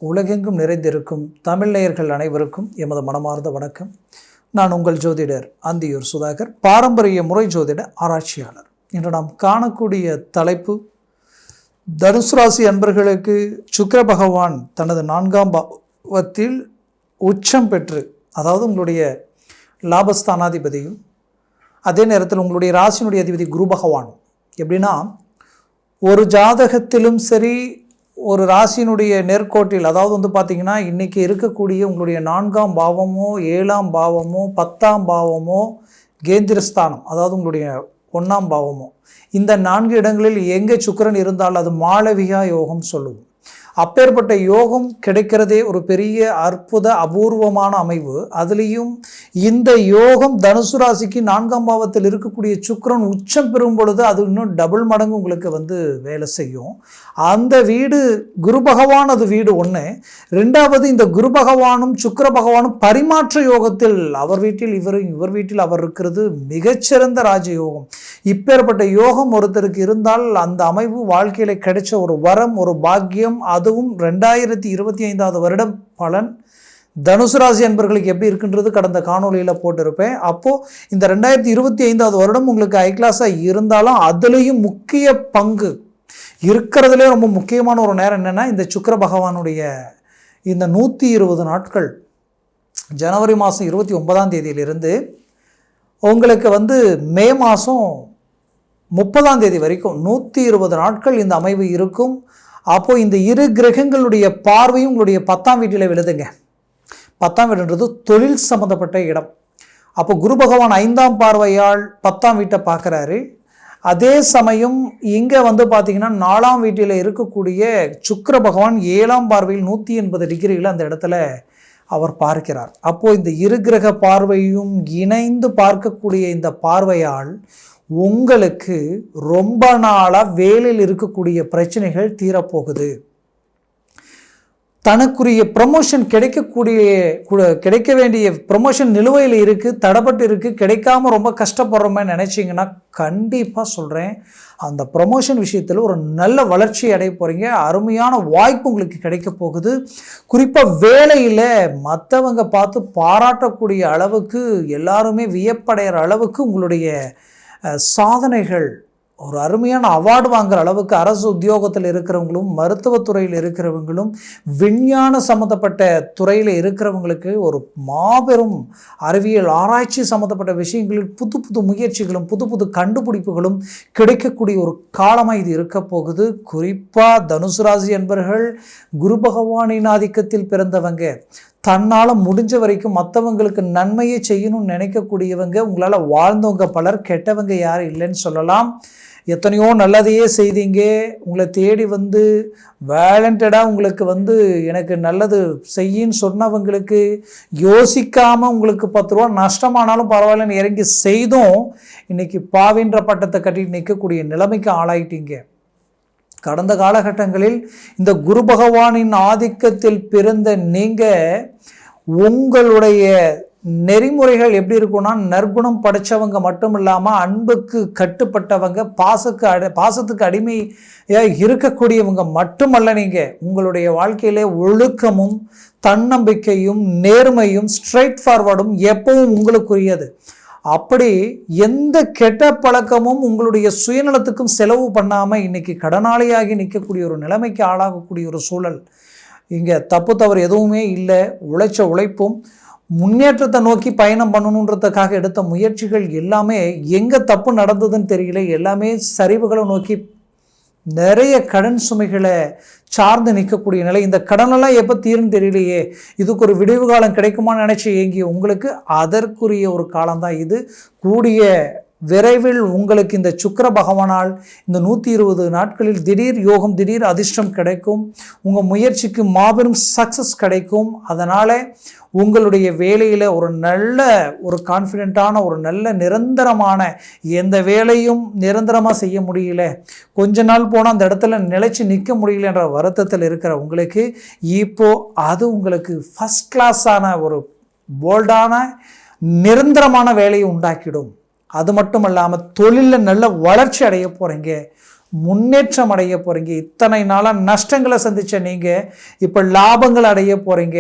உலகெங்கும் நிறைந்திருக்கும் தமிழ் நேயர்கள் அனைவருக்கும் எமது மனமார்ந்த வணக்கம். நான் உங்கள் ஜோதிடர் அந்தியூர் சுதாகர், பாரம்பரிய முறை ஜோதிட ஆராய்ச்சியாளர். இன்று நாம் காணக்கூடிய தலைப்பு, தனுசு ராசி அன்பர்களுக்கு சுக்கிர பகவான் தனது 4ஆம் பாவத்தில் உச்சம் பெற்று, அதாவது உங்களுடைய லாபஸ்தானாதிபதியும் அதே நேரத்தில் உங்களுடைய ராசியினுடைய அதிபதி குரு பகவான். எப்படின்னா, ஒரு ஜாதகத்திலும் சரி, ஒரு ராசியினுடைய நேர்கோட்டில், அதாவது பார்த்திங்கன்னா இன்றைக்கி இருக்கக்கூடிய உங்களுடைய 4ஆம் பாவமோ 7ஆம் பாவமோ 10ஆம் பாவமோ கேந்திரஸ்தானம், அதாவது உங்களுடைய 1ஆம் பாவமோ, இந்த 4 இடங்களில் எங்கே சுக்கிரன் இருந்தால் அது மாளவிகா யோகம் சொல்லுவோம். அப்பேற்பட்ட யோகம் கிடைக்கிறதே ஒரு பெரிய அற்புத அபூர்வமான அமைவு. அதுலேயும் இந்த யோகம் தனுசு ராசிக்கு 4ஆம் பாவத்தில் இருக்கக்கூடிய சுக்கிரன் உச்சம் பெறும் பொழுது அது இன்னும் டபுள் மடங்கு உங்களுக்கு வேலை செய்யும். அந்த வீடு குரு பகவான், அது வீடு 1. 2வது, இந்த குரு பகவானும் சுக்கிர பகவானும் பரிமாற்ற யோகத்தில், அவர் வீட்டில் இவர் வீட்டில் அவர் இருக்கிறது மிகச்சிறந்த ராஜயோகம். இப்பேற்பட்ட யோகம் ஒருத்தருக்கு இருந்தால் அந்த அமைவு வாழ்க்கையில் கிடைச்ச ஒரு வரம், ஒரு பாக்கியம். அதுவும் 2025 வருடம் பலன் தனுசு ராசி அன்பர்களுக்கு எப்படி இருக்குன்றது கடந்த காணொலியில் போட்டிருப்பேன். அப்போது இந்த 2025 வருடம் உங்களுக்கு ஹை கிளாஸாக இருந்தாலும் அதுலேயும் முக்கிய பங்கு இருக்கிறதுலே ரொம்ப முக்கியமான ஒரு நேரம் என்னென்னா, இந்த சுக்கிர பகவானுடைய இந்த 120 நாட்கள், ஜனவரி மாதம் 29ஆம் தேதியிலிருந்து உங்களுக்கு மே மாதம் 30ஆம் தேதி வரைக்கும் 120 நாட்கள் இந்த அமைவு இருக்கும். அப்போது இந்த இரு கிரகங்களுடைய பார்வையும் உங்களுடைய 10ஆம் வீட்டில் விழுதுங்க. 10ஆம் வீடுன்றது தொழில் சம்மந்தப்பட்ட இடம். அப்போ குரு பகவான் 5ஆம் பார்வையால் 10ஆம் வீட்டை பார்க்குறாரு. அதே சமயம் இங்கே பார்த்திங்கன்னா 4ஆம் வீட்டில் இருக்கக்கூடிய சுக்கிர பகவான் 7ஆம் பார்வையில் 180 டிகிரியில் அந்த இடத்துல அவர் பார்க்கிறார். அப்போது இந்த இரு கிரக பார்வையும் இணைந்து பார்க்கக்கூடிய இந்த பார்வையால் உங்களுக்கு ரொம்ப நாளாக வேலையில் இருக்கக்கூடிய பிரச்சனைகள் தீரப்போகுது. தனக்குரிய ப்ரமோஷன் கிடைக்க வேண்டிய ப்ரமோஷன் நிலுவையில் இருக்குது, தடைப்பட்டு இருக்குது, கிடைக்காம ரொம்ப கஷ்டப்படுறோமே நினச்சிங்கன்னா கண்டிப்பாக சொல்கிறேன், அந்த ப்ரமோஷன் விஷயத்தில் ஒரு நல்ல வளர்ச்சி அடைய போகிறீங்க. அருமையான வாய்ப்பு உங்களுக்கு கிடைக்க போகுது. குறிப்பாக வேலையில் மற்றவங்க பார்த்து பாராட்டக்கூடிய அளவுக்கு, எல்லாருமே வியப்படைகிற அளவுக்கு உங்களுடைய சாதனைகள், ஒரு அருமையான அவார்டு வாங்குகிற அளவுக்கு அரசு உத்தியோகத்தில் இருக்கிறவங்களும், மருத்துவத்துறையில் இருக்கிறவங்களும், விஞ்ஞான சம்மந்தப்பட்ட துறையில் இருக்கிறவங்களுக்கு ஒரு மாபெரும் அறிவியல் ஆராய்ச்சி சம்மந்தப்பட்ட விஷயங்களில் புது புது முயற்சிகளும் புது புது கண்டுபிடிப்புகளும் கிடைக்கக்கூடிய ஒரு காலமாக இது இருக்க போகுது. குறிப்பாக தனுசு ராசி என்பவர்கள் குரு பகவானின் ஆதிக்கத்தில் பிறந்தவங்க, தன்னால் முடிஞ்ச வரைக்கும் மற்றவங்களுக்கு நன்மையை செய்யணும்னு நினைக்கக்கூடியவங்க, உங்களால் வாழ்ந்தவங்க பலர், கெட்டவங்க யாரும் இல்லைன்னு சொல்லலாம். எத்தனையோ நல்லதையே செய்தீங்க, உங்களை தேடி வேலண்டடாக உங்களுக்கு எனக்கு நல்லது செய்யின்னு சொன்னவங்களுக்கு யோசிக்காமல் உங்களுக்கு 10 ரூபா நஷ்டமானாலும் பரவாயில்லன்னு இறங்கி செய்தும் இன்றைக்கி பாவின்ற பட்டத்தை கட்டிட்டு நிற்கக்கூடிய நிலைமைக்கு ஆளாயிட்டீங்க. கடந்த காலகட்டங்களில் இந்த குரு பகவானின் ஆதிக்கத்தில் பிறந்த நீங்கள், உங்களுடைய நெறிமுறைகள் எப்படி இருக்குன்னா, நற்குணம் படைத்தவங்க மட்டும் இல்லாமல் அன்புக்கு கட்டுப்பட்டவங்க, பாசத்துக்கு அடிமையாக இருக்கக்கூடியவங்க மட்டுமல்ல. நீங்கள் உங்களுடைய வாழ்க்கையிலே ஒழுக்கமும் தன்னம்பிக்கையும் நேர்மையும் ஸ்ட்ரைட் ஃபார்வர்டும் எப்பவும் உங்களுக்குரியது. அப்படி எந்த கெட்ட பழக்கமும் உங்களுடைய சுயநலத்துக்கும் செலவு பண்ணாமல் இன்றைக்கி கடனாளியாகி நிற்கக்கூடிய ஒரு நிலைமைக்கு ஆளாகக்கூடிய ஒரு சூழல். இங்கே தப்பு தவறு எதுவுமே இல்லை. உழைச்ச உழைப்பும் முன்னேற்றத்தை நோக்கி பயணம் பண்ணணுன்றதுக்காக எடுத்த முயற்சிகள் எல்லாமே எங்கே தப்பு நடந்ததுன்னு தெரியல. எல்லாமே சரிவுகளை நோக்கி நிறைய கடன் சுமைகளை சார்ந்து நிற்கக்கூடிய நிலை. இந்த கடனெல்லாம் எப்போ தீருன்னு தெரியலையே, இதுக்கு ஒரு விடிவு காலம் கிடைக்குமான்னு நினச்சி ஏங்கிய உங்களுக்கு அதற்குரிய ஒரு காலம்தான் இது. கூடிய விரைவில் உங்களுக்கு இந்த சுக்கிர பகவானால் இந்த 120 நாட்களில் திடீர் யோகம், திடீர் அதிர்ஷ்டம் கிடைக்கும். உங்கள் முயற்சிக்கு மாபெரும் சக்ஸஸ் கிடைக்கும். அதனால் உங்களுடைய வேலையில் ஒரு கான்ஃபிடென்ட்டான, ஒரு நல்ல நிரந்தரமான, எந்த வேலையும் நிரந்தரமாக செய்ய முடியல, கொஞ்ச நாள் போனால் அந்த இடத்துல நிலைச்சி நிற்க முடியலன்ற வருத்தத்தில் இருக்கிற உங்களுக்கு இப்போது அது உங்களுக்கு ஃபஸ்ட் கிளாஸான ஒரு போல்டான நிரந்தரமான வேலையை உண்டாக்கிடும். அது மட்டும் இல்லாமல் தொழிலில் நல்ல வளர்ச்சி அடைய போகிறீங்க. முன்னேற்றம் அடைய போகிறீங்க. இத்தனை நாளாக நஷ்டங்களை சந்தித்த நீங்கள் இப்போ லாபங்கள் அடைய போகிறீங்க.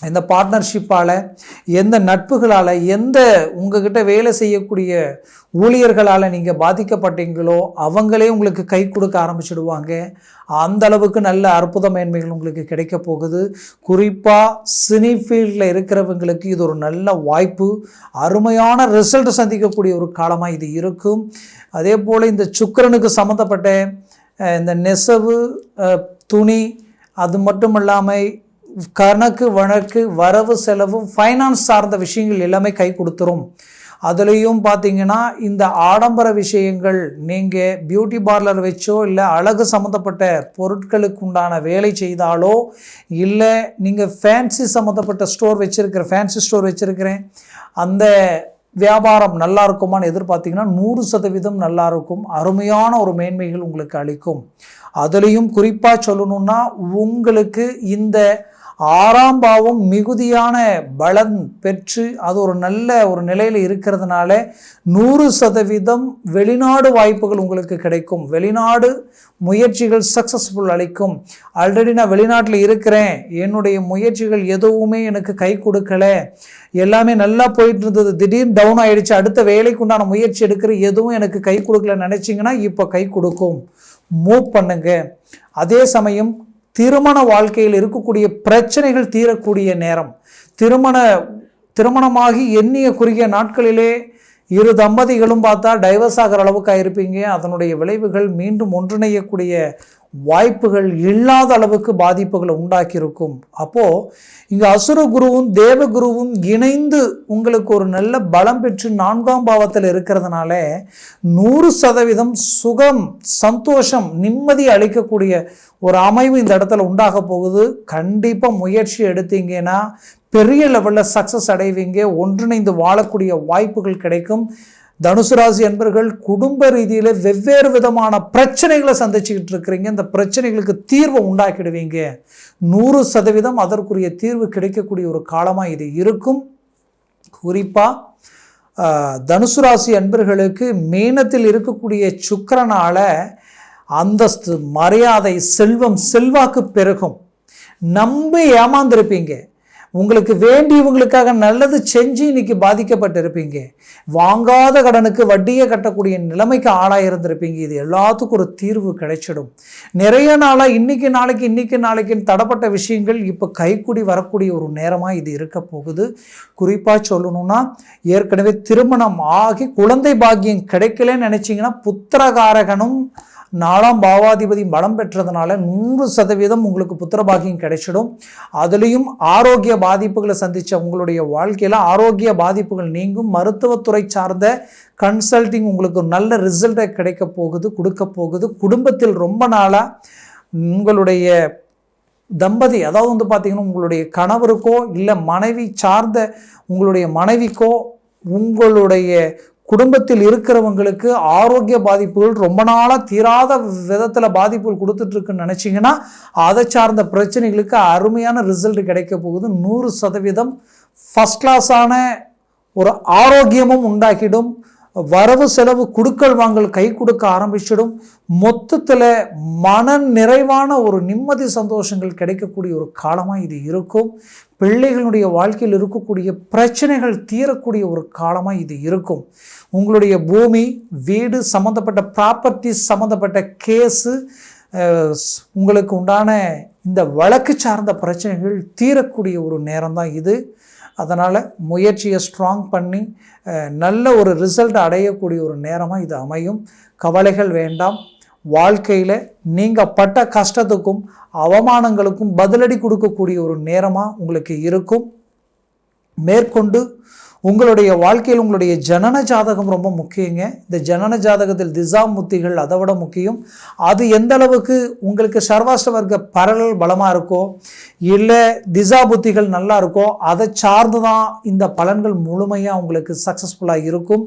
எந்த பார்ட்னர்ஷிப்பால், எந்த நட்புகளால், எந்த உங்ககிட்ட வேலை செய்யக்கூடிய ஊழியர்களால் நீங்கள் பாதிக்கப்பட்டீங்களோ அவங்களே உங்களுக்கு கை கொடுக்க ஆரம்பிச்சிடுவாங்க. அந்த அளவுக்கு நல்ல அற்புத மேன்மைகள் உங்களுக்கு கிடைக்க போகுது. குறிப்பாக சினி ஃபீல்டில் இருக்கிறவங்களுக்கு இது ஒரு நல்ல வாய்ப்பு. அருமையான ரிசல்ட் சந்திக்கக்கூடிய ஒரு காலமாக இது இருக்கும். அதே போல் இந்த சுக்கிரனுக்கு சம்மந்தப்பட்ட இந்த நெசவு, துணி, அது மட்டும் இல்லாமல் கணக்கு வழக்கு, வரவு செலவு, ஃபைனான்ஸ் சார்ந்த விஷயங்கள் எல்லாமே கை கொடுத்துரும். அதுலேயும் பார்த்தீங்கன்னா இந்த ஆடம்பர விஷயங்கள், நீங்கள் பியூட்டி பார்லர் வச்சோ இல்லை அழகு சம்மந்தப்பட்ட பொருட்களுக்கு உண்டான வேலை செய்தாலோ, இல்லை நீங்கள் ஃபேன்சி சம்மந்தப்பட்ட ஸ்டோர் ஃபேன்சி ஸ்டோர் வச்சுருக்கிறேன், அந்த வியாபாரம் நல்லா இருக்குமான்னு எதிர்பார்த்தீங்கன்னா 100% நல்லா இருக்கும். அருமையான ஒரு மேன்மைகள் உங்களுக்கு அளிக்கும். அதுலேயும் குறிப்பாக சொல்லணுன்னா உங்களுக்கு இந்த 6ஆம் பாவம் மிகுதியான பலன் பெற்று அது ஒரு நல்ல ஒரு நிலையில் இருக்கிறதுனால 100% வெளிநாடு வாய்ப்புகள் உங்களுக்கு கிடைக்கும். வெளிநாடு முயற்சிகள் சக்ஸஸ்ஃபுல் அளிக்கும். ஆல்ரெடி நான் வெளிநாட்டில் இருக்கிறேன், என்னுடைய முயற்சிகள் எதுவுமே எனக்கு கை கொடுக்கலை, எல்லாமே நல்லா போயிட்டு இருந்தது, திடீர்னு டவுன் ஆகிடுச்சு, அடுத்த வேலைக்கு உண்டான முயற்சி எடுக்கிற எதுவும் எனக்கு கை கொடுக்கலன்னு நினச்சிங்கன்னா இப்போ கை கொடுக்கும். மூவ் பண்ணுங்க. அதே சமயம் திருமண வாழ்க்கையில் இருக்கக்கூடிய பிரச்சனைகள் தீரக்கூடிய நேரம். திருமணமாகி எண்ணிய குறுகிய நாட்களிலே இரு தம்பதிகளும் பார்த்தா டைவர்ஸ் ஆகிற அளவுக்கு ஆயிருப்பீங்க. அதனுடைய விளைவுகள் மீண்டும் ஒன்றிணையக்கூடிய வாய்ப்புகள் இல்லாத அளவுக்கு பாதிப்புகளை உண்டாக்கியிருக்கும். அப்போது இங்கே அசுர குருவும் தேவ குருவும் இணைந்து உங்களுக்கு ஒரு நல்ல பலம் பெற்று 4ஆம் பாவத்தில் இருக்கிறதுனால 100% சுகம், சந்தோஷம், நிம்மதி அளிக்கக்கூடிய ஒரு அமைவு இந்த இடத்துல உண்டாக போகுது. கண்டிப்பாக முயற்சி எடுத்தீங்கன்னா பெரிய லெவலில் சக்ஸஸ் அடைவீங்க. ஒன்றிணைந்து வாழக்கூடிய வாய்ப்புகள் கிடைக்கும். தனுசு ராசி அன்பர்கள் குடும்ப ரீதியில் வெவ்வேறு விதமான பிரச்சனைகளை சந்திச்சுக்கிட்டு இருக்கிறீங்க. இந்த பிரச்சனைகளுக்கு தீர்வை உண்டாக்கிடுவீங்க. 100% அதற்குரிய தீர்வு கிடைக்கக்கூடிய ஒரு காலமாக இது இருக்கும். குறிப்பாக தனுசு ராசி அன்பர்களுக்கு மீனத்தில் இருக்கக்கூடிய சுக்கிரனால அந்தஸ்து, மரியாதை, செல்வம், செல்வாக்கு பெருகும். நம்பி ஏமாந்துருப்பீங்க. உங்களுக்கு வேண்டியவங்களுக்காக நல்லது செஞ்சு இன்னைக்கு பாதிக்கப்பட்டிருப்பீங்க. வாங்காத கடனுக்கு வட்டியை கட்டக்கூடிய நிலைமைக்கு ஆளாயிருந்திருப்பீங்க. இது எல்லாத்துக்கும் ஒரு தீர்வு கிடைச்சிடும். நிறைய நாளாக இன்னைக்கு நாளைக்குன்னு தடப்பட்ட விஷயங்கள் இப்போ கைக்கூடி வரக்கூடிய ஒரு நேரமாக இது இருக்க போகுது. குறிப்பாக சொல்லணும்னா ஏற்கனவே திருமணம் ஆகி குழந்தை பாக்கியம் கிடைக்கலன்னு நினச்சிங்கன்னா புத்திரகாரகனும் 4ஆம் பாவாதிபதி பலம் பெற்றதுனால 100% உங்களுக்கு புத்திர பாக்கியம் கிடைச்சிடும். அதுலேயும் ஆரோக்கிய பாதிப்புகளை சந்தித்த உங்களுடைய வாழ்க்கையில் ஆரோக்கிய பாதிப்புகள் நீங்கும். மருத்துவத்துறை சார்ந்த கன்சல்டிங் உங்களுக்கு நல்ல ரிசல்ட்டை கொடுக்க போகுது. குடும்பத்தில் ரொம்ப நாளாக உங்களுடைய தம்பதி, அதாவது பார்த்தீங்கன்னா உங்களுடைய கணவருக்கோ இல்லை மனைவி சார்ந்த உங்களுடைய மனைவிக்கோ உங்களுடைய குடும்பத்தில் இருக்கிறவங்களுக்கு ஆரோக்கிய பாதிப்புகள் ரொம்ப நாளாக தீராத விதத்தில் பாதிப்புகள் கொடுத்துட்ருக்குன்னு நினச்சிங்கன்னா அதை சார்ந்த பிரச்சனைகளுக்கு அருமையான ரிசல்ட் கிடைக்க போகுது. 100% ஃபஸ்ட் கிளாஸான ஒரு ஆரோக்கியமும் உண்டாக்கிடும். வரவு செலவு குடுக்கல் வாங்கல் கை கொடுக்க ஆரம்பிச்சிடும். மொத்தத்தில் மன நிறைவான ஒரு நிம்மதி சந்தோஷங்கள் கிடைக்கக்கூடிய ஒரு காலமாக இது இருக்கும். பிள்ளைகளுடைய வாழ்க்கையில் இருக்கக்கூடிய பிரச்சனைகள் தீரக்கூடிய ஒரு காலமாக இது இருக்கும். உங்களுடைய பூமி, வீடு சம்மந்தப்பட்ட ப்ராப்பர்ட்டிஸ் சம்மந்தப்பட்ட கேஸு, உங்களுக்கு உண்டான இந்த வழக்கு சார்ந்த பிரச்சனைகள் தீரக்கூடிய ஒரு நேரம் தான் இது. அதனால் முயற்சியை ஸ்ட்ராங் பண்ணி நல்ல ஒரு ரிசல்ட் அடையக்கூடிய ஒரு நேரமாக இது அமையும். கவலைகள் வேண்டாம். வாழ்க்கையில் நீங்கள் பட்ட கஷ்டத்துக்கும் அவமானங்களுக்கும் பதிலடி கொடுக்கக்கூடிய ஒரு நேரமாக உங்களுக்கு இருக்கும். மேற்கொண்டு உங்களுடைய வாழ்க்கையில் உங்களுடைய ஜனன ஜாதகம் ரொம்ப முக்கியங்க. இந்த ஜனன ஜாதகத்தில் திசா முத்திகள் அதை விட முக்கியம். அது எந்த அளவுக்கு உங்களுக்கு சர்வாஷ்ட வர்க்க பரல் பலமாக இருக்கோ இல்லை திசா புத்திகள் நல்லா இருக்கோ அதை சார்ந்து தான் இந்த பலன்கள் முழுமையாக உங்களுக்கு சக்ஸஸ்ஃபுல்லாக இருக்கும்.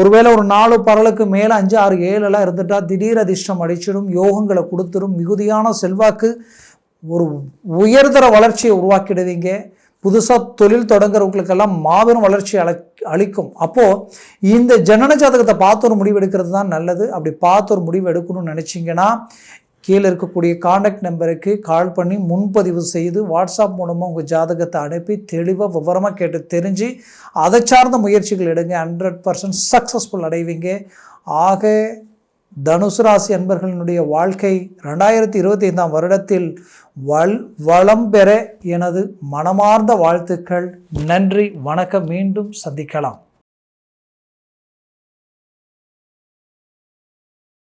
ஒருவேளை ஒரு 4 பரலுக்கு மேலே 5, 6, 7 இருந்துட்டால் திடீர் அதிர்ஷ்டம் அடிச்சிடும், யோகங்களை கொடுத்துடும், மிகுதியான செல்வாக்கு, ஒரு உயர்தர வளர்ச்சியை உருவாக்கிடுவீங்க. புதுசாக தொழில் தொடங்குறவங்களுக்கெல்லாம் மாபெரும் வளர்ச்சி அளிக்கும். அப்போது இந்த ஜனன ஜாதகத்தை பார்த்து ஒரு முடிவு எடுக்கிறது தான் நல்லது. அப்படி பார்த்து ஒரு முடிவு எடுக்கணும்னு நினச்சிங்கன்னா கீழே இருக்கக்கூடிய காண்டாக்ட் நம்பருக்கு கால் பண்ணி முன்பதிவு செய்து வாட்ஸ்அப் மூலமாக உங்கள் ஜாதகத்தை அனுப்பி தெளிவாக விவரமாக கேட்டு தெரிஞ்சு அதை சார்ந்த முயற்சிகள் எடுங்க. 100% சக்ஸஸ்ஃபுல் அடைவீங்க. ஆக தனுசு ராசி அன்பர்களினுடைய வாழ்க்கை 2025ஆம் வருடத்தில் வளம் பெற எனது மனமார்ந்த வாழ்த்துக்கள். நன்றி, வணக்கம். மீண்டும் சந்திக்கலாம்.